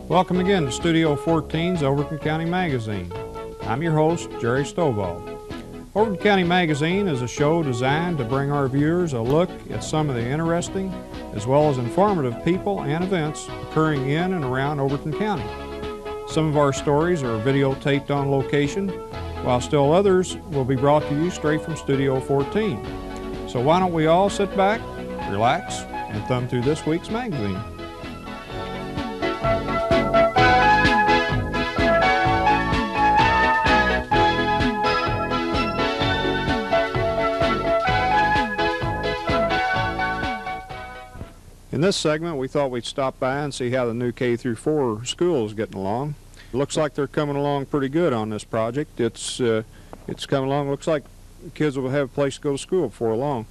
Welcome again to Studio 14's Overton County Magazine. I'm your host, Jerry Stovall. Overton County Magazine is a show designed to bring our viewers a look at some of the interesting as well as informative people and events occurring in and around Overton County. Some of our stories are videotaped on location, while still others will be brought to you straight from Studio 14. So why don't we all sit back, relax, and thumb through this week's magazine. In this segment, we thought we'd stop by and see how the new K through 4 school is getting along. It looks like they're coming along pretty good on this project. It's coming along. Looks like kids will have a place to go to school before long.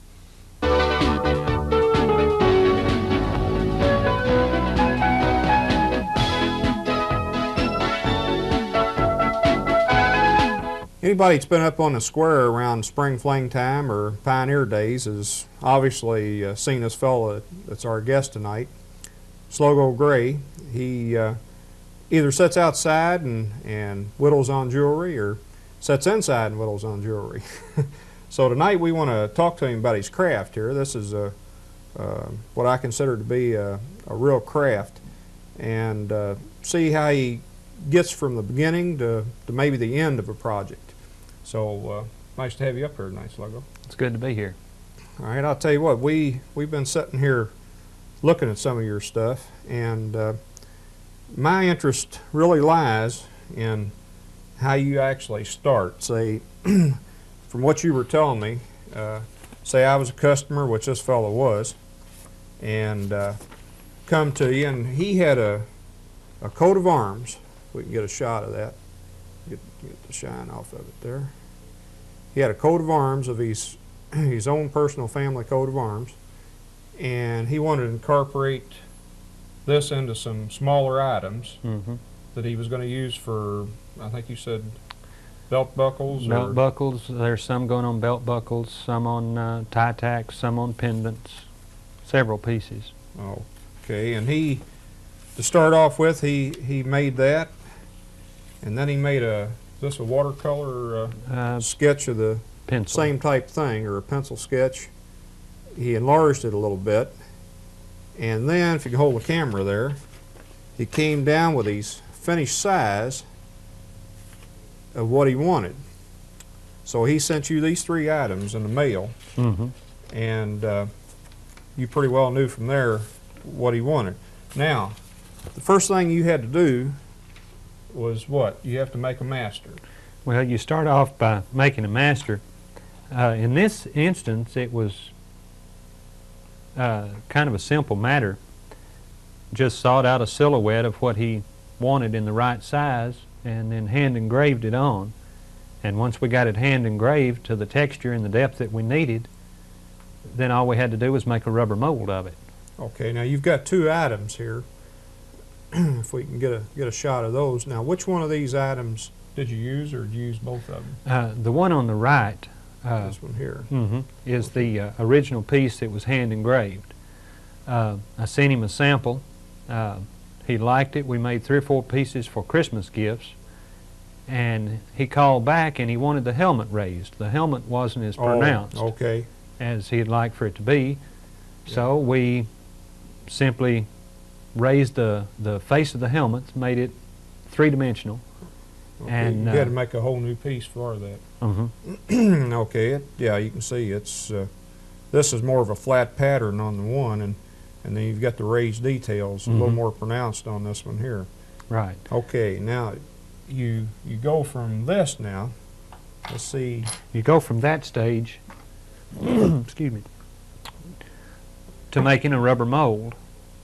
Anybody that's been up on the square around Spring Fling time or Pioneer Days has obviously seen this fella that's our guest tonight, Slugo Gray. He either sits outside and whittles on jewelry or sits inside and whittles on jewelry. So tonight we want to talk to him about his craft here. This is what I consider to be a real craft, and see how he gets from the beginning to maybe the end of a project. So nice to have you up here tonight, Slugo. It's good to be here. All right, I'll tell you what, we've been sitting here looking at some of your stuff, and my interest really lies in how you actually start. Say, from what you were telling me, say I was a customer, which this fellow was, and come to you, and he had a coat of arms. We can get a shot of that. Get the shine off of it there. He had a coat of arms of his own personal family coat of arms, and he wanted to incorporate this into some smaller items that he was going to use for, I think you said, belt buckles? Belt buckles. There's some going on belt buckles, some on tie tacks, some on pendants, several pieces. Oh, okay. And he, to start off with, he made that. And then he made a watercolor sketch of the pencil. Same type thing, or a pencil sketch. He enlarged it a little bit. And then, if you can hold the camera there, he came down with his finished size of what he wanted. So he sent you these 3 items in the mail, and you pretty well knew from there what he wanted. Now, the first thing you had to do was what? You have to make a master. Well, you start off by making a master. In this instance, it was kind of a simple matter. Just sawed out a silhouette of what he wanted in the right size and then hand engraved it on. And once we got it hand engraved to the texture and the depth that we needed, then all we had to do was make a rubber mold of it. Okay, now you've got 2 items here. If we can get a shot of those. Now, which one of these items did you use, or did you use both of them? The one on the right this one here is the original piece that was hand engraved. I sent him a sample. He liked it. We made 3 or 4 pieces for Christmas gifts, and he called back and he wanted the helmet raised. The helmet wasn't as pronounced as he'd like for it to be, so we simply raised the face of the helmet, made it 3-dimensional. Okay, and you had to make a whole new piece for that. Okay, yeah, you can see it's this is more of a flat pattern on the one, and and then you've got the raised details a little more pronounced on this one here. Right. Okay, now you go from this now. Let's see. You go from that stage, excuse me, to making a rubber mold.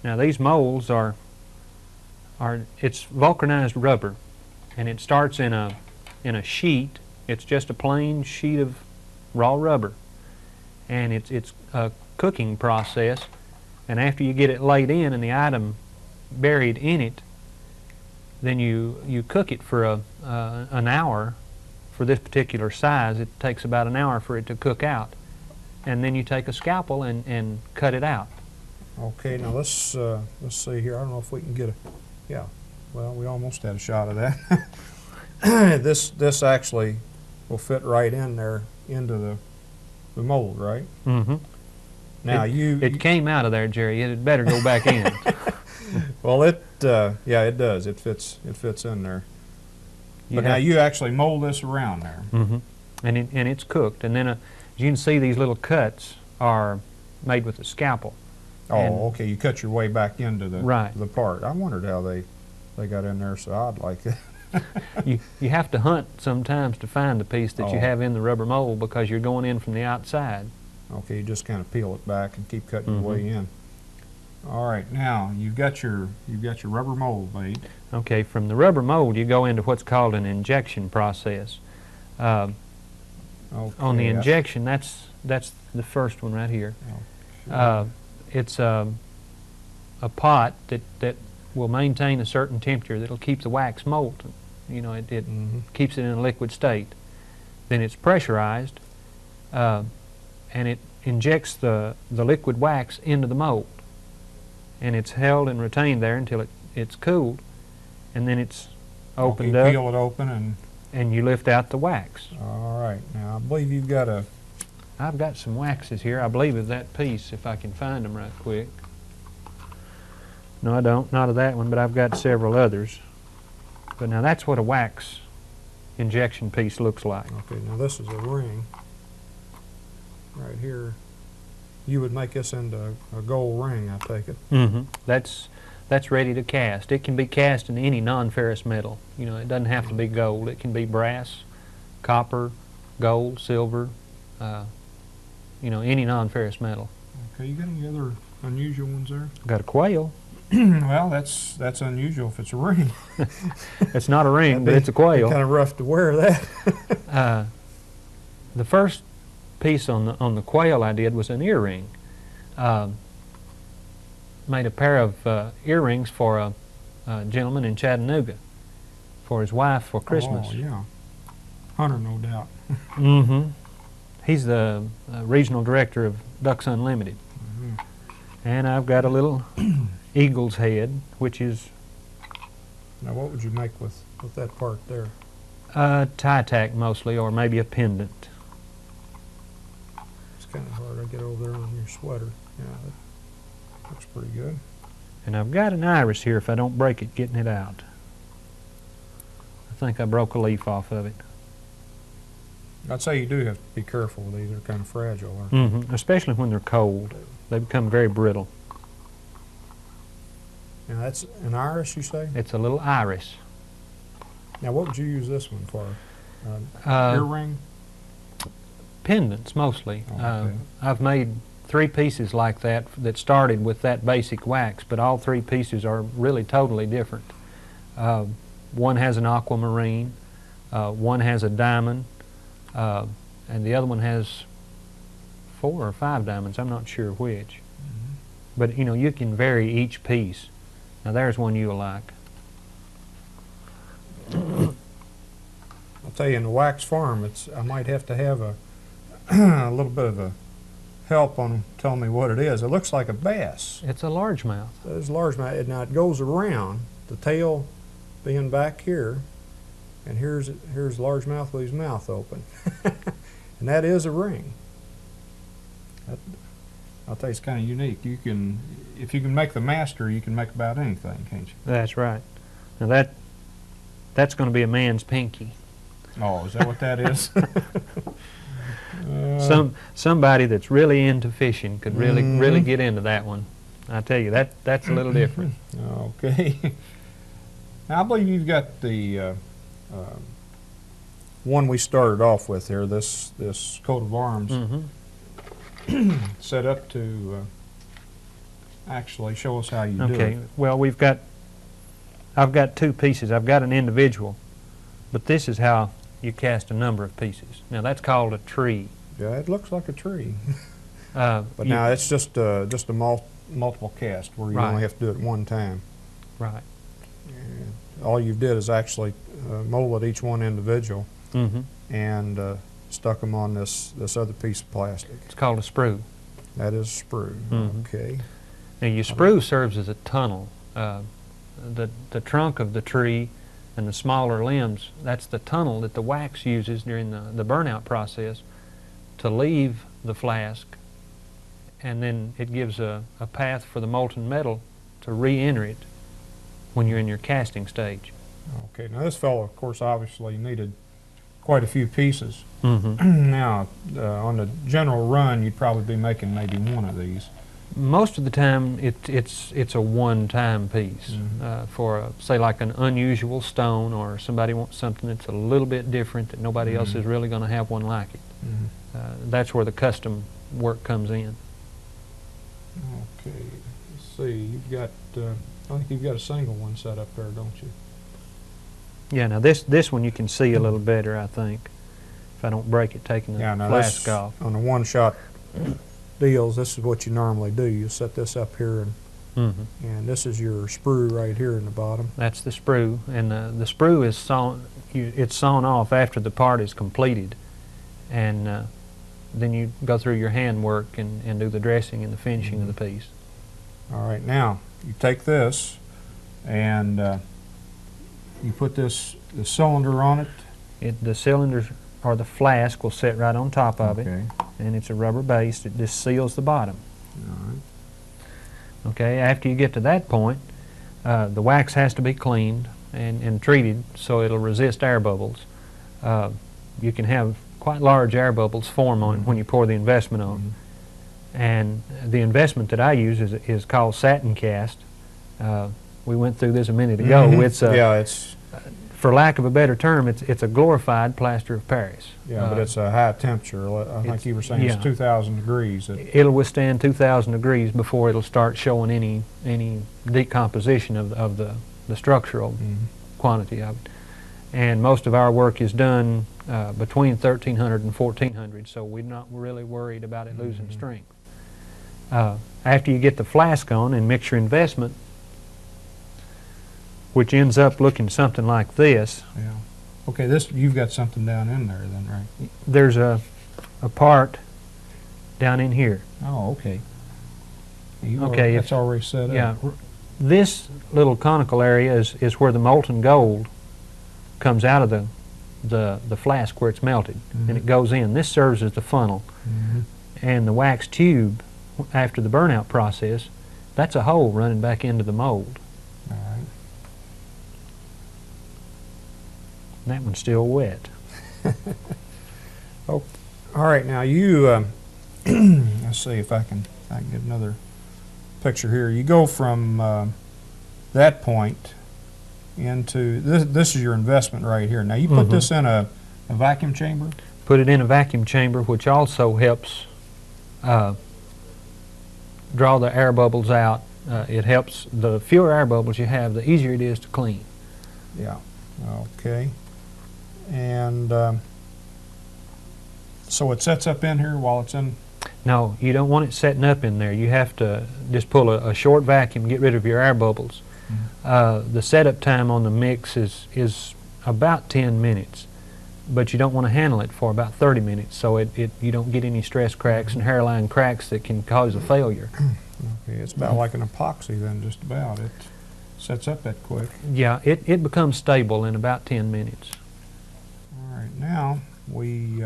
Now these molds are it's vulcanized rubber, and it starts in a sheet. It's just a plain sheet of raw rubber, and it's a cooking process. And after you get it laid in and the item buried in it, then you cook it for an hour. For this particular size, it takes about an hour for it to cook out, and then you take a scalpel and cut it out. Okay, now let's see here. I don't know if we can get a, yeah. Well, we almost had a shot of that. This actually will fit right in there into the mold, right? Mm-hmm. Now it came out of there, Jerry. It had better go back in. Well, yeah, it does. It fits in there. But now you actually mold this around there. Mm-hmm. And it's cooked. And then, as you can see, these little cuts are made with a scalpel. Oh, okay. You cut your way back into the right. the part. I wondered how they got in there so odd like that. you have to hunt sometimes to find the piece that you have in the rubber mold, because you're going in from the outside. Okay, you just kind of peel it back and keep cutting your way in. All right, now you've got your rubber mold made. Okay, from the rubber mold you go into what's called an injection process. Okay, on the injection, that's the first one right here. Oh, it's a pot that will maintain a certain temperature that'll keep the wax molten. You know, it keeps it in a liquid state. Then it's pressurized, and it injects the liquid wax into the mold. And it's held and retained there until it's cooled, and then it's opened up. Peel it open and you lift out the wax. All right. Now I believe you've got a. I've got some waxes here. I believe of that piece, if I can find them right quick. No, I don't. Not of that one, but I've got several others. But now that's what a wax injection piece looks like. Okay. Now this is a ring. Right here. You would make this into a gold ring, I take it. Mm-hmm. That's ready to cast. It can be cast in any non-ferrous metal. You know, it doesn't have to be gold. It can be brass, copper, gold, silver. You know, any non-ferrous metal. Okay. You got any other unusual ones there? Got a quail. Well, that's unusual if it's a ring. It's not a ring, but it's a quail. Kind of rough to wear that. The first piece on the quail I did was an earring. Made a pair of earrings for a gentleman in Chattanooga for his wife for Christmas. Oh, yeah. Hunter, no doubt. Mm-hmm. He's the regional director of Ducks Unlimited. And I've got a little eagle's head, which is... Now, what would you make with that part there? Tie tack mostly, or maybe a pendant. It's kind of hard to get over there on your sweater. Yeah, that looks pretty good. And I've got an iris here, if I don't break it, getting it out. I think I broke a leaf off of it. I'd say you do have to be careful with these. They're kind of fragile, aren't they? Especially when they're cold. They become very brittle. Now, that's an iris, you say? It's a little iris. Now, what would you use this one for? Earring? Pendants, mostly. Oh, okay. I've made 3 pieces like that started with that basic wax, but all 3 pieces are really totally different. One has an aquamarine, one has a diamond, and the other one has 4 or 5 diamonds. I'm not sure which. But, you know, you can vary each piece. Now, there's one you'll like. I'll tell you, in the wax farm, I might have to have a little bit of a help on telling me what it is. It looks like a bass. It's a largemouth. It's a largemouth. Now, it goes around, the tail being back here, and here's largemouth with his mouth open. And that is a ring. I'll tell you, it's kind of unique. If you can make the master, you can make about anything, can't you? That's right. Now that's going to be a man's pinky. Oh, is that what that is? Somebody that's really into fishing could really get into that one. I tell you, that's a little different. Okay. Now, I believe you've got the one we started off with here, this coat of arms, set up to actually show us how you do it. Okay, well, I've got two pieces. I've got an individual, but this is how you cast a number of pieces. Now, that's called a tree. Yeah, it looks like a tree. But Now, it's just a multiple cast where you Right. only have to do it one time. Right. And all you did is actually molded each one individual and stuck them on this other piece of plastic. It's called a sprue. That is sprue. Okay. Now, your sprue serves as a tunnel. The trunk of the tree and the smaller limbs, that's the tunnel that the wax uses during the burnout process to leave the flask, and then it gives a path for the molten metal to re-enter it when you're in your casting stage. Okay. Now, this fellow, of course, obviously needed quite a few pieces. Mm-hmm. Now, on the general run, you'd probably be making maybe one of these. Most of the time, it's a one-time piece. For, say, like an unusual stone, or somebody wants something that's a little bit different that nobody else is really going to have one like it. That's where the custom work comes in. Okay. Let's see. You've got, I think you've got a single one set up there, don't you? Yeah, now this one you can see a little better, I think, if I don't break it taking the now flask this, off. on the one-shot deals, this is what you normally do. You set this up here, and this is your sprue right here in the bottom. That's the sprue, and the sprue is sawn. It's sawn off after the part is completed, and then you go through your hand work and do the dressing and the finishing of the piece. All right, now you take this and you put the cylinder on it. The cylinders or the flask will sit right on top of it, Okay. and it's a rubber base. It just seals the bottom. All right. Okay, after you get to that point, the wax has to be cleaned and treated so it'll resist air bubbles. You can have quite large air bubbles form on it when you pour the investment on. And the investment that I use is called satin cast. We went through this a minute ago. It's for lack of a better term, it's a glorified plaster of Paris. but it's a high temperature. I think you were saying it's 2,000 degrees. It'll withstand 2,000 degrees before it'll start showing any decomposition of the structural quantity of it. And most of our work is done between 1,300 and 1,400, so we're not really worried about it losing strength. After you get the flask on and mix your investment, which ends up looking something like this. Yeah. Okay, you've got something down in there then, right? There's a part down in here. Oh, okay. Okay, That's already set up. Yeah, this little conical area is where the molten gold comes out of the flask where it's melted, and it goes in. This serves as the funnel. And the wax tube, after the burnout process, that's a hole running back into the mold. All right. And that one's still wet. Oh, all right. Now you, let's see if I can get another picture here. You go from that point into this is your investment right here. Now you put this in a vacuum chamber. Put it in a vacuum chamber, which also helps draw the air bubbles out. It helps. The fewer air bubbles you have, the easier it is to clean. Yeah. Okay. And so it sets up in here while it's in. No, you don't want it setting up in there. You have to just pull a short vacuum, get rid of your air bubbles. The setup time on the mix is about 10 minutes, but you don't want to handle it for about 30 minutes so you don't get any stress cracks and hairline cracks that can cause a failure. Okay, it's about like an epoxy then, just about. It sets up that quick. Yeah, it becomes stable in about 10 minutes. All right, now we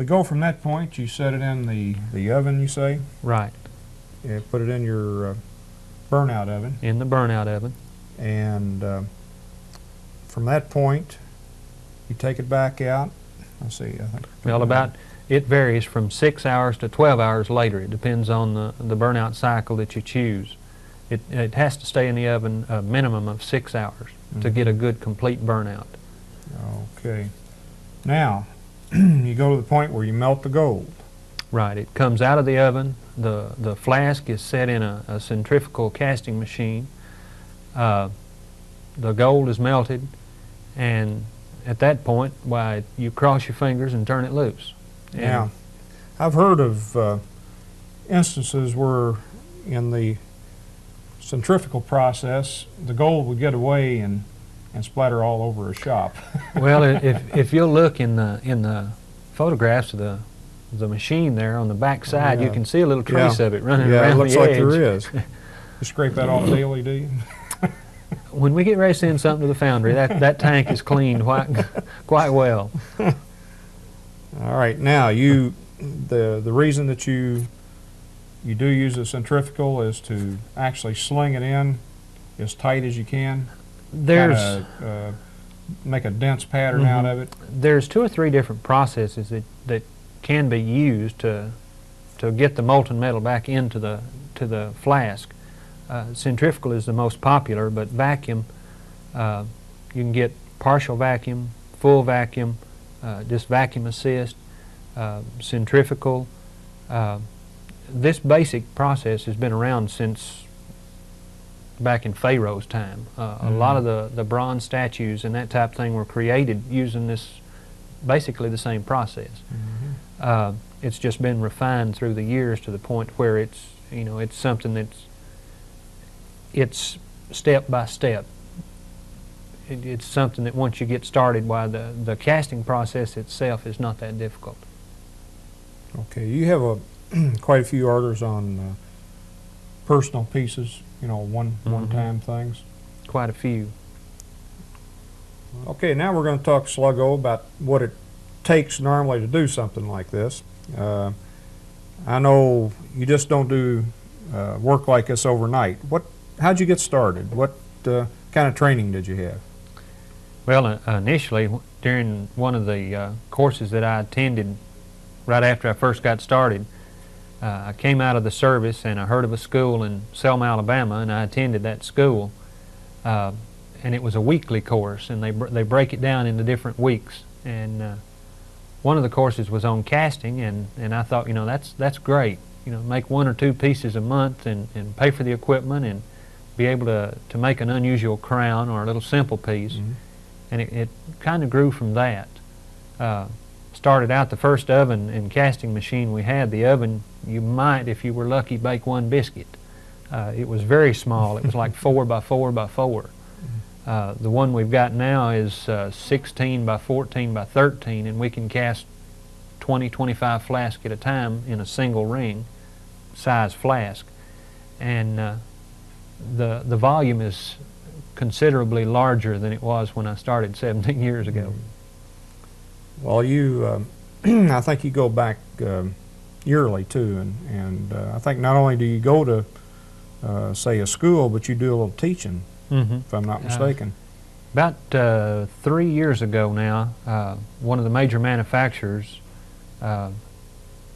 go from that point. You set it in the oven, you say? Right. You put it in your burnout oven. In the burnout oven. And from that point, you take it back out. Let's see. I think. Well, it varies from 6 hours to 12 hours later. It depends on the burnout cycle that you choose. It has to stay in the oven a minimum of 6 hours to get a good complete burnout. Okay. Now, you go to the point where you melt the gold. Right. It comes out of the oven. The flask is set in a centrifugal casting machine. The gold is melted, and at that point, why, you cross your fingers and turn it loose. Now, I've heard of instances where in the centrifugal process, the gold would get away and splatter all over a shop. Well, if you'll look in the photographs of the machine there on the back side, you can see a little trace of it running around the edge. Yeah, it looks like there is. You scrape that off daily, do you? When we get ready to send something to the foundry, that tank is cleaned quite well. All right, now the reason that you do use a centrifugal is to actually sling it in as tight as you can. There's make a dense pattern out of it. There's 2 or 3 different processes that can be used to get the molten metal back into the flask. Centrifugal is the most popular, but vacuum, you can get partial vacuum, full vacuum, just vacuum assist, centrifugal. This basic process has been around since back in Pharaoh's time. A lot of the bronze statues and that type of thing were created using this, basically the same process. It's just been refined through the years to the point where it's something it's step by step. It's something that once you get started, why the casting process itself is not that difficult. Okay, you have quite a few orders on personal pieces, one-time things. Quite a few. Okay, now we're going to talk, Slugo, about what it takes normally to do something like this. I know you just don't do work like this overnight. How'd you get started? What kind of training did you have? Well, initially, during one of the courses that I attended right after I first got started, I came out of the service and I heard of a school in Selma, Alabama, and I attended that school. And it was a weekly course, and they break it down into different weeks. And one of the courses was on casting, and I thought, that's great. Make 1 or 2 pieces a month and pay for the equipment and be able to make an unusual crown or a little simple piece. And it kind of grew from that. Started out the first oven and casting machine we had. The oven, you might, if you were lucky, bake 1 biscuit. It was very small. It was like 4 by 4 by 4. The one we've got now is 16 by 14 by 13, and we can cast 20, 25 flasks at a time in a single ring size flask. And the volume is considerably larger than it was when I started 17 years ago. Well, you, I think you go back yearly too, and I think not only do you go to, say, a school, but you do a little teaching, if I'm not mistaken. About 3 years ago now, one of the major manufacturers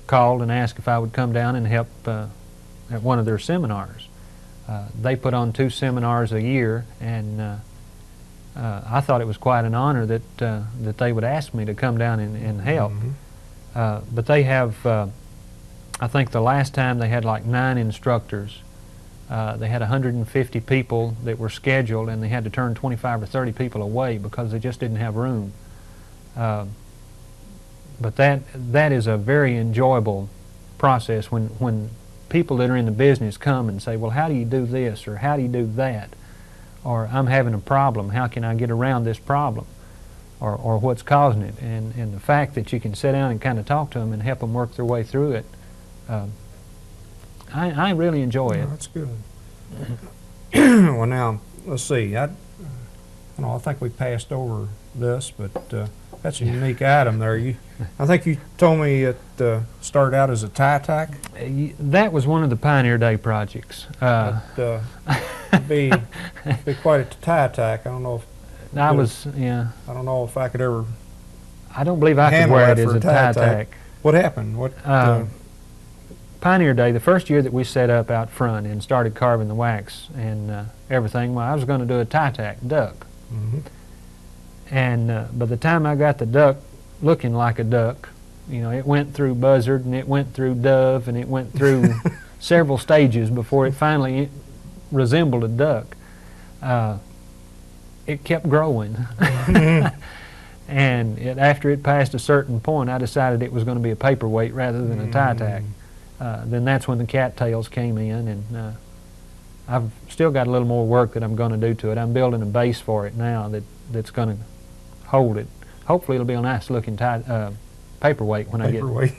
called and asked if I would come down and help at one of their seminars. They put on 2 seminars a year, and I thought it was quite an honor that they would ask me to come down and help. But they have, I think the last time they had like 9 instructors. They had 150 people that were scheduled, and they had to turn 25 or 30 people away because they just didn't have room. But that is a very enjoyable process when people that are in the business come and say, well, how do you do this, or how do you do that, or I'm having a problem, how can I get around this problem, or what's causing it, and the fact that you can sit down and kind of talk to them and help them work their way through it, I really enjoy it. That's good. Well, now, let's see. I think we passed over this, but that's a unique item there. I think you told me it started out as a tie tack. That was one of the Pioneer Day projects. It'd be quite a tie tack. I don't know if I don't know if I could ever. I don't believe I could wear it as a tie tack. What happened? What? Pioneer Day, the first year that we set up out front and started carving the wax and everything, well, I was going to do a tie-tack duck. Mm-hmm. And by the time I got the duck looking like a duck, you know, it went through buzzard and it went through dove and it went through several stages before it finally resembled a duck. It kept growing. And after it passed a certain point, I decided it was going to be a paperweight rather than a tie-tack. Then that's when the cattails came in, and I've still got a little more work that I'm going to do to it. I'm building a base for it now that's going to hold it. Hopefully it'll be a nice looking paperweight when I get it.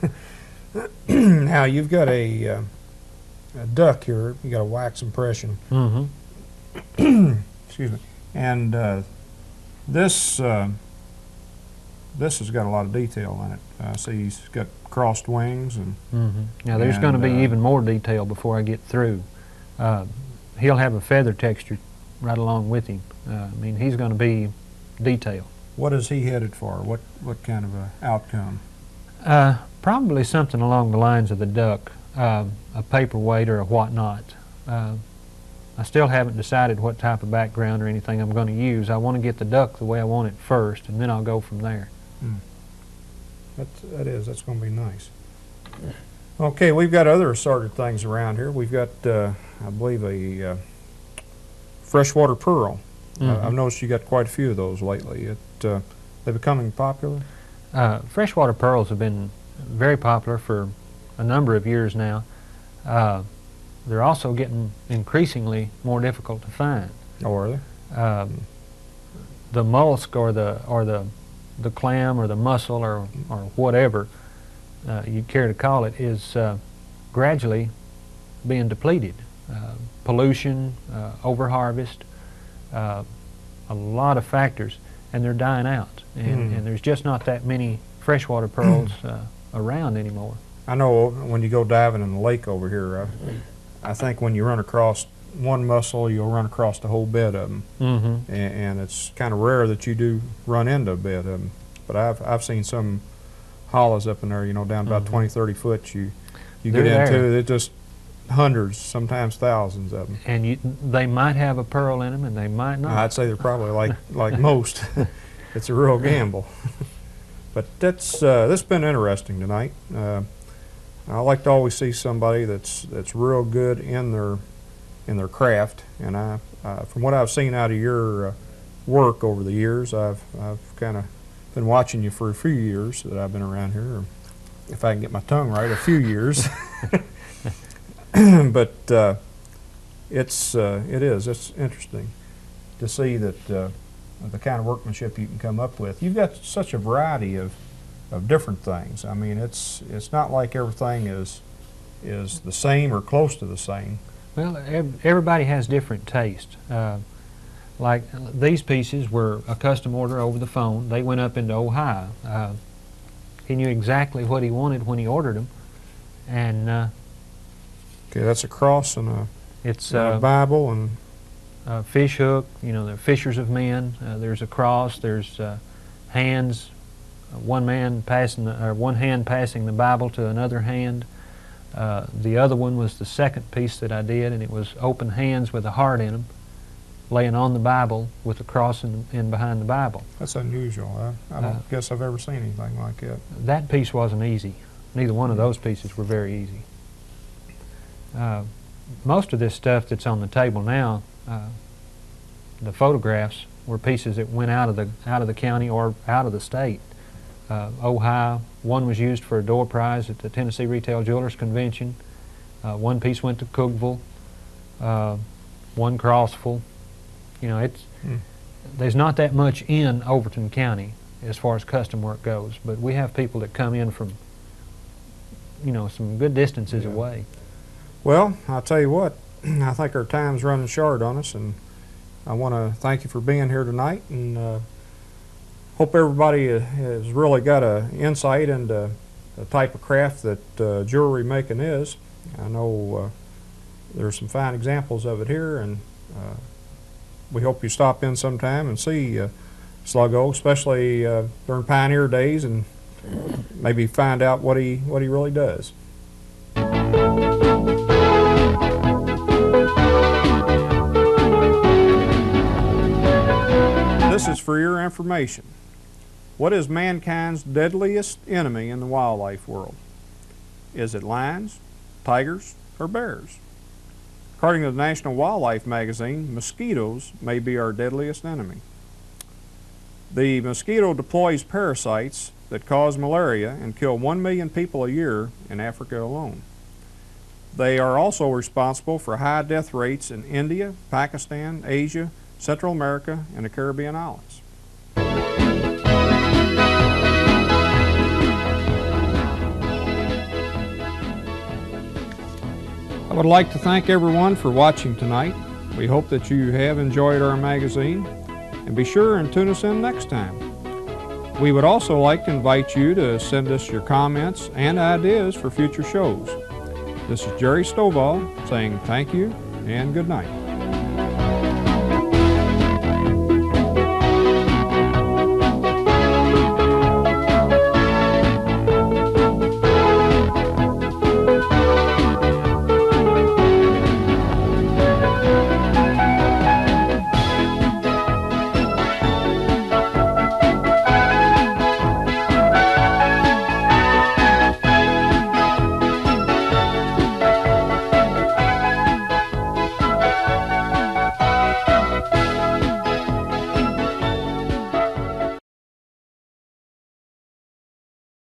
Now you've got a duck here. You got a wax impression. Mm-hmm. Excuse me. And this has got a lot of detail in it. I see he's got crossed wings and. Mm-hmm. Now there's going to be even more detail before I get through. He'll have a feather texture right along with him. I mean, he's going to be detailed. What is he headed for? What kind of a outcome? Probably something along the lines of the duck, a paperweight or a whatnot. I still haven't decided what type of background or anything I'm going to use. I want to get the duck the way I want it first, and then I'll go from there. That's going to be nice. Okay, we've got other assorted things around here. We've got, I believe, a freshwater pearl. Mm-hmm. I've noticed you got quite a few of those lately. They're becoming popular? Freshwater pearls have been very popular for a number of years now. They're also getting increasingly more difficult to find. Oh, are they? The mollusk or the clam or the mussel or whatever you care to call it is gradually being depleted. Pollution, overharvest, a lot of factors, and they're dying out. And there's just not that many freshwater pearls around anymore. I know when you go diving in the lake over here, I think when you run across one mussel, you'll run across the whole bed of them. Mm-hmm. And it's kind of rare that you do run into a bed of them. But I've seen some hollows up in there, you know, down about 20, 30 foot you get into. They're just hundreds, sometimes thousands of them. And they might have a pearl in them, and they might not. I'd say they're probably like most. It's a real gamble. But that's been interesting tonight. I like to always see somebody that's real good in their craft, and from what I've seen out of your work over the years, I've kind of been watching you for a few years that I've been around here, or if I can get my tongue right, a few years. But it's interesting to see that the kind of workmanship you can come up with. You've got such a variety of different things. I mean, it's not like everything is the same or close to the same. Well, everybody has different taste. Like these pieces were a custom order over the phone. They went up into Ohio. He knew exactly what he wanted when he ordered them, and okay, that's a cross and it's a Bible and a fish hook. You know, they're fishers of men. There's a cross. There's hands. One hand passing the Bible to another hand. The other one was the second piece that I did, and it was open hands with a heart in them, laying on the Bible with a cross in behind the Bible. That's unusual. I don't guess I've ever seen anything like that. That piece wasn't easy. Neither one of those pieces were very easy. Most of this stuff that's on the table now, the photographs were pieces that went out of the county or out of the state. Ohio. One was used for a door prize at the Tennessee Retail Jewelers Convention. One piece went to Cookville. One Crossville. You know, there's not that much in Overton County as far as custom work goes, but we have people that come in from, you know, some good distances away. Well, I'll tell you what, I think our time's running short on us, and I want to thank you for being here tonight, and hope everybody has really got an insight into the type of craft that jewelry making is. I know there's some fine examples of it here, and we hope you stop in sometime and see Slugo, especially during Pioneer Days and maybe find out what he really does. This is for your information. What is mankind's deadliest enemy in the wildlife world? Is it lions, tigers, or bears? According to the National Wildlife Magazine, mosquitoes may be our deadliest enemy. The mosquito deploys parasites that cause malaria and kill 1 million people a year in Africa alone. They are also responsible for high death rates in India, Pakistan, Asia, Central America, and the Caribbean islands. I would like to thank everyone for watching tonight. We hope that you have enjoyed our magazine, and be sure and tune us in next time. We would also like to invite you to send us your comments and ideas for future shows. This is Jerry Stovall saying thank you and good night.